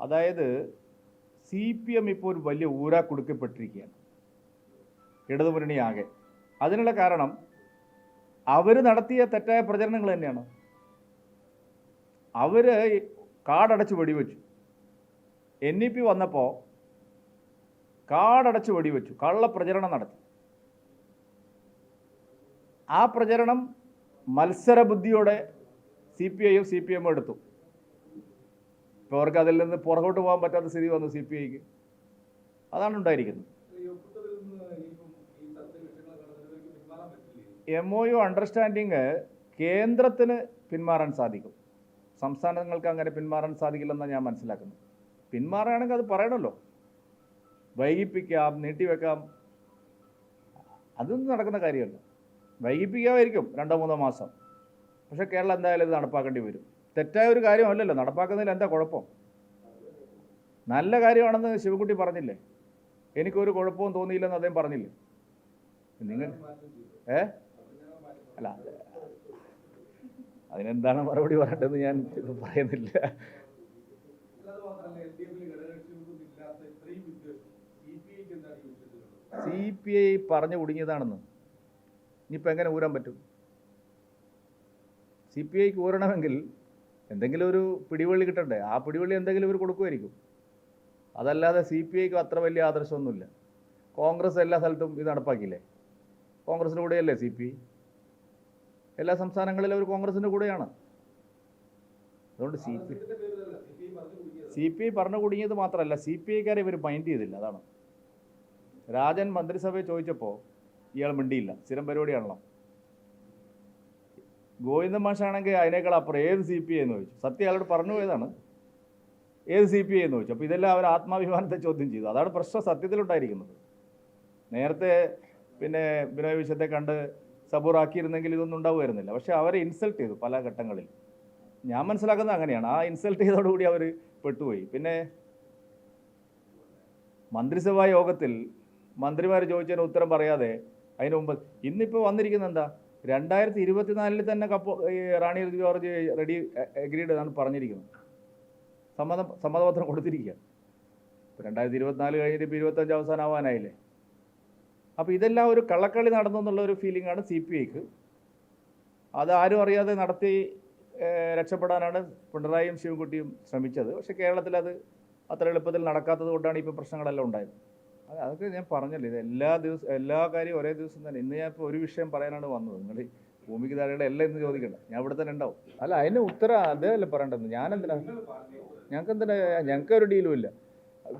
അതായത് CPM ഇപ്പോൾ ഒരു വലിയ ഊരാ കൊടുക്കപ്പെട്ടിരിക്കുകയാണ്, ഇടതുമുന്നണിയാകെ. അതിനുള്ള കാരണം അവർ നടത്തിയ തെറ്റായ പ്രചരണങ്ങൾ തന്നെയാണ്. അവർ കാടടച്ച് വെടിവെച്ചു. NEP വന്നപ്പോൾ കാടടച്ച് വെടിവെച്ചു, കള്ളപ്രചരണം നടത്തി. ആ പ്രചരണം മത്സരബുദ്ധിയോടെ CPIയും CPM എടുത്തു. ഇപ്പോൾ അവർക്ക് അതിൽ നിന്ന് പുറകോട്ട് പോകാൻ പറ്റാത്ത സ്ഥിതി വന്നു CPIക്ക്. അതാണ് ഉണ്ടായിരിക്കുന്നത്. MOU അണ്ടർസ്റ്റാൻഡിങ് കേന്ദ്രത്തിന് പിന്മാറാൻ സാധിക്കും, സംസ്ഥാനങ്ങൾക്ക് അങ്ങനെ പിന്മാറാൻ സാധിക്കില്ലെന്നാണ് ഞാൻ മനസ്സിലാക്കുന്നത്. പിന്മാറുകയാണെങ്കിൽ അത് പറയണമല്ലോ, വൈകിപ്പിക്കാം, നീട്ടിവെക്കാം. അതൊന്നും നടക്കുന്ന കാര്യമല്ല. വൈകിപ്പിക്കാമായിരിക്കും 2-3 മാസം, പക്ഷേ കേരളം എന്തായാലും ഇത് നടപ്പാക്കേണ്ടി വരും. തെറ്റായ ഒരു കാര്യമല്ലല്ലോ, നടപ്പാക്കുന്നതിൽ എന്താ കുഴപ്പം? നല്ല കാര്യമാണെന്ന് ശിവൻകുട്ടി പറഞ്ഞില്ലേ, എനിക്കൊരു കുഴപ്പവും തോന്നിയില്ലെന്ന് അദ്ദേഹം പറഞ്ഞില്ലേ? നിങ്ങൾ അല്ല, അതിനെന്താണ് മറുപടി പറയേണ്ടതെന്ന് ഞാൻ പറയുന്നില്ല. CPI പറഞ്ഞു കുടുങ്ങിയതാണെന്ന് ഇനിയിപ്പോൾ എങ്ങനെ ഊരാൻ പറ്റും? CPIക്ക് ഊരണമെങ്കിൽ എന്തെങ്കിലും ഒരു പിടിവള്ളി കിട്ടണ്ടേ? ആ പിടിവള്ളി എന്തെങ്കിലും ഇവർ കൊടുക്കുമായിരിക്കും. അതല്ലാതെ CPIക്ക് അത്ര വലിയ ആദർശമൊന്നുമില്ല. കോൺഗ്രസ് എല്ലാ സ്ഥലത്തും ഇത് നടപ്പാക്കിയില്ലേ? കോൺഗ്രസിൻ്റെ കൂടെയല്ലേ CPI? എല്ലാ സംസ്ഥാനങ്ങളിലും അവർ കോൺഗ്രസിൻ്റെ കൂടെയാണ്. അതുകൊണ്ട് CPI പറഞ്ഞു കുടുങ്ങിയത് മാത്രമല്ല, CPIക്കാരെ ഇവർ മൈൻഡ് ചെയ്തില്ല. അതാണ്. രാജൻ മന്ത്രിസഭയെ ചോദിച്ചപ്പോൾ ഇയാൾ മിണ്ടിയില്ല, സ്ഥിരം പരിപാടിയാണല്ലോ. ഗോവിന്ദൻ മാഷാണെങ്കിൽ അതിനേക്കാൾ അപ്പുറം ഏത് CPI എന്ന് ചോദിച്ചു. സത്യം അയാളോട് പറഞ്ഞു പോയതാണ്, ഏത് CPI എന്ന് ചോദിച്ചു. അപ്പോൾ ഇതെല്ലാം അവർ ആത്മാഭിമാനത്തെ ചോദ്യം ചെയ്തു. അതാണ് പ്രശ്നം സത്യത്തിലുണ്ടായിരിക്കുന്നത്. നേരത്തെ പിന്നെ ബിനോയ് വിശ്വത്തെ കണ്ട് സബൂറാക്കിയിരുന്നെങ്കിൽ ഇതൊന്നും ഉണ്ടാവുമായിരുന്നില്ല. പക്ഷേ അവരെ ഇൻസൾട്ട് ചെയ്തു പല ഘട്ടങ്ങളിൽ. ഞാൻ മനസ്സിലാക്കുന്നത് അങ്ങനെയാണ്. ആ ഇൻസൾട്ട് ചെയ്തതോടുകൂടി അവർ പെട്ടുപോയി. പിന്നെ മന്ത്രിസഭാ യോഗത്തിൽ മന്ത്രിമാർ ചോദിച്ചതിന് ഉത്തരം പറയാതെ അതിന് മുമ്പ് ഇന്നിപ്പോൾ വന്നിരിക്കുന്നത് എന്താ, 2024 തന്നെ റാണി ജോർജ് റെഡി അഗ്രീഡ് എന്നാണ് പറഞ്ഞിരിക്കുന്നത്. സമ്മതപത്രം കൊടുത്തിരിക്കുക. ഇപ്പോൾ 2024 കഴിഞ്ഞിട്ട് ഇപ്പോൾ 25 അവസാനമാവാനായില്ലേ? അപ്പോൾ ഇതെല്ലാം ഒരു കള്ളക്കളി നടന്നു എന്നുള്ളൊരു ഫീലിംഗാണ് CPIക്ക്. അത് ആരും അറിയാതെ നടത്തി രക്ഷപ്പെടാനാണ് പിണറായിയും ശിവൻകുട്ടിയും ശ്രമിച്ചത്. പക്ഷേ കേരളത്തിൽ അത് അത്ര എളുപ്പത്തിൽ നടക്കാത്തത് കൊണ്ടാണ് ഇപ്പോൾ പ്രശ്നങ്ങളെല്ലാം ഉണ്ടായത്. അതൊക്കെ ഞാൻ പറഞ്ഞല്ലോ, ഇത് എല്ലാ കാര്യവും ഒരേ ദിവസം തന്നെ. ഇന്ന് ഞാൻ ഇപ്പോൾ ഒരു വിഷയം പറയാനാണ് വന്നത്. നിങ്ങൾ ഭൂമിക്ക് താഴെയുടെ എല്ലാം ഇന്ന് ചോദിക്കണ്ട, ഞാൻ ഇവിടെ തന്നെ ഉണ്ടാവും. അല്ല, അതിന് ഉത്തരം അതേയല്ലേ പറയേണ്ടത്. ഞാനെന്തിനാ, ഞങ്ങൾക്ക് ഒരു ഡീലും ഇല്ല.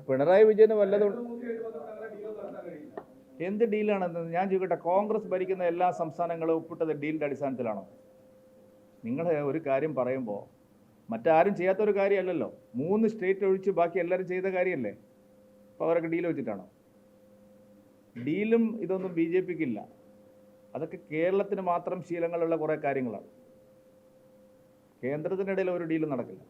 പിണറായി വിജയന് വല്ലതും എന്ത് ഡീലാണെന്ന് ഞാൻ ചോദിക്കട്ടെ. കോൺഗ്രസ് ഭരിക്കുന്ന എല്ലാ സംസ്ഥാനങ്ങളും ഒപ്പിട്ടത് ഡീലിൻ്റെ അടിസ്ഥാനത്തിലാണോ? നിങ്ങൾ ഒരു കാര്യം പറയുമ്പോൾ മറ്റാരും ചെയ്യാത്തൊരു കാര്യമല്ലല്ലോ. 3 സ്റ്റേറ്റ് ഒഴിച്ച് ബാക്കി എല്ലാവരും ചെയ്ത കാര്യമല്ലേ? അപ്പോൾ അവരൊക്കെ ഡീൽ വെച്ചിട്ടാണോ? ഡീലും ഇതൊന്നും BJPക്കില്ല. അതൊക്കെ കേരളത്തിന് മാത്രം ശീലങ്ങളുള്ള കുറേ കാര്യങ്ങളാണ്. കേന്ദ്രത്തിനിടയിൽ ഒരു ഡീലും നടക്കില്ല.